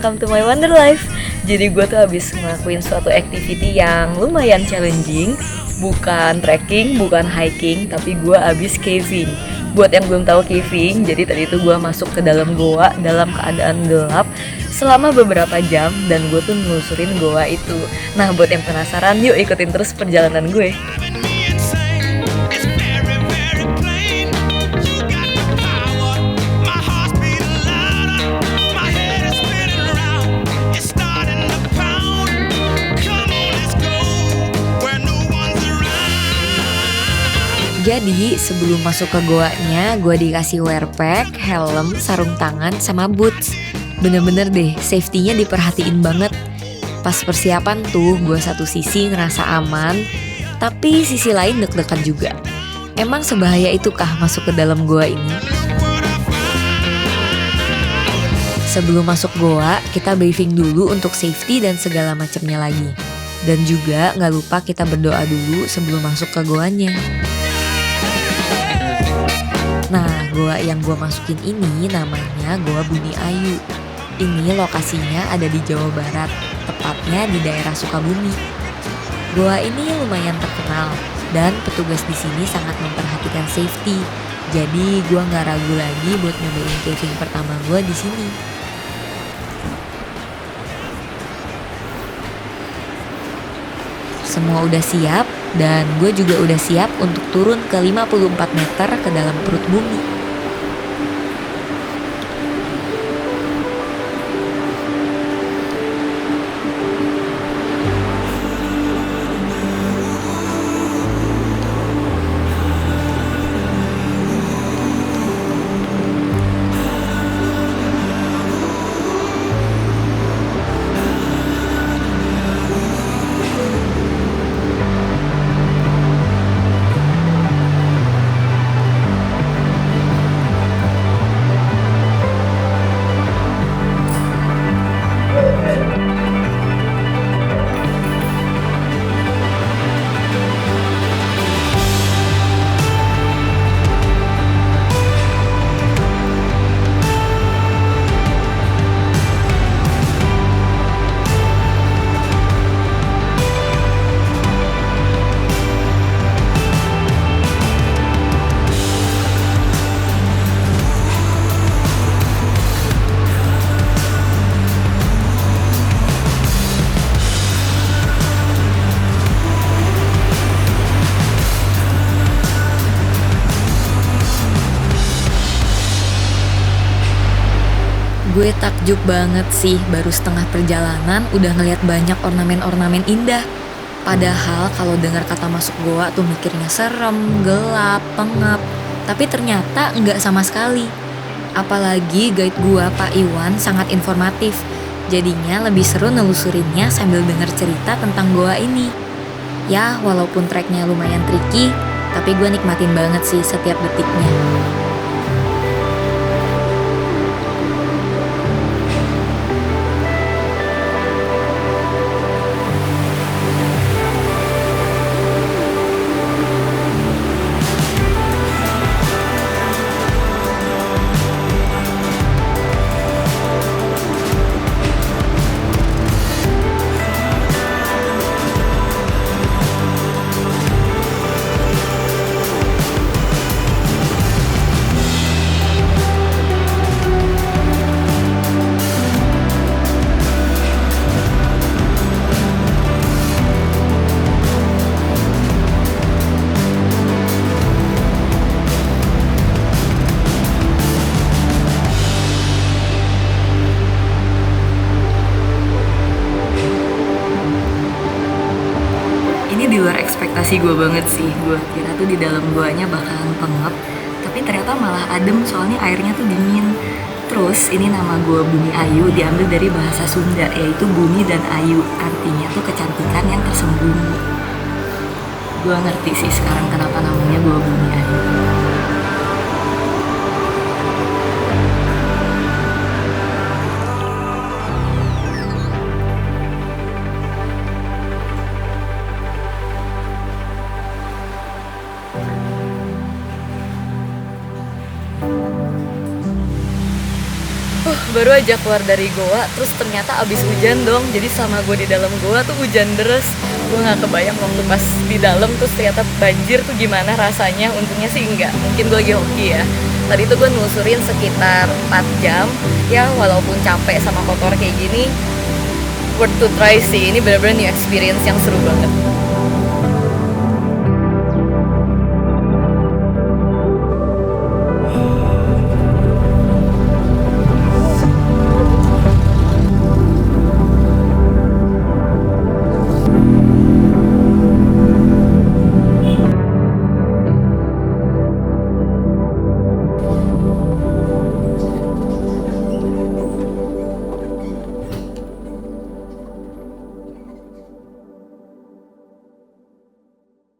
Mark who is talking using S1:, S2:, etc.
S1: welcome to my wonder life. Jadi gue tuh habis ngelakuin suatu activity yang lumayan challenging. Bukan trekking, bukan hiking, tapi gue habis caving. Buat yang belum tahu caving, jadi tadi itu gue masuk ke dalam goa dalam keadaan gelap selama beberapa jam dan gue tuh nelusurin goa itu. Nah, buat yang penasaran, yuk ikutin terus perjalanan gue. Jadi sebelum masuk ke goanya, gue dikasih wear pack, helm, sarung tangan, sama boots. Bener-bener deh, safety-nya diperhatiin banget. Pas persiapan tuh, gue satu sisi ngerasa aman, tapi sisi lain deg-degan juga. Emang sebahaya itukah masuk ke dalam goa ini? Sebelum masuk goa, kita briefing dulu untuk safety dan segala macamnya lagi. Dan juga gak lupa kita berdoa dulu sebelum masuk ke goanya. Nah, goa yang gue masukin ini namanya Goa Bumi Ayu. Ini lokasinya ada di Jawa Barat, tepatnya di daerah Sukabumi. Goa ini lumayan terkenal dan petugas di sini sangat memperhatikan safety. Jadi gue nggak ragu lagi buat nyobain caving pertama gue di sini. Semua udah siap dan gue juga udah siap untuk turun ke 54 meter ke dalam perut bumi. Gue takjub banget sih, baru setengah perjalanan udah ngeliat banyak ornamen-ornamen indah. Padahal kalau dengar kata masuk goa tuh mikirnya serem, gelap, pengap. Tapi ternyata enggak sama sekali. Apalagi guide gua Pak Iwan sangat informatif. Jadinya lebih seru nelusurinnya sambil denger cerita tentang goa ini. Ya walaupun treknya lumayan tricky, tapi gue nikmatin banget sih setiap detiknya. Di luar ekspektasi gue banget sih. Gue kira tuh di dalam goanya bakalan pengap, tapi ternyata malah adem soalnya airnya tuh dingin. Terus ini nama Goa Bumi Ayu diambil dari bahasa Sunda, yaitu bumi dan ayu, artinya tuh kecantikan yang tersembunyi. Gue ngerti sih sekarang kenapa namanya Goa Bumi Ayu. baru aja keluar dari goa, terus ternyata abis hujan dong. Jadi sama gue di dalam goa tuh hujan deras. Gue nggak kebayang waktu pas di dalam terus ternyata banjir tuh gimana rasanya. Untungnya sih enggak, mungkin gue lagi hoki ya. Tadi tuh gue nelusurin sekitar 4 jam. Ya walaupun capek sama kotor kayak gini, worth to try sih. Ini bener-bener new experience yang seru banget.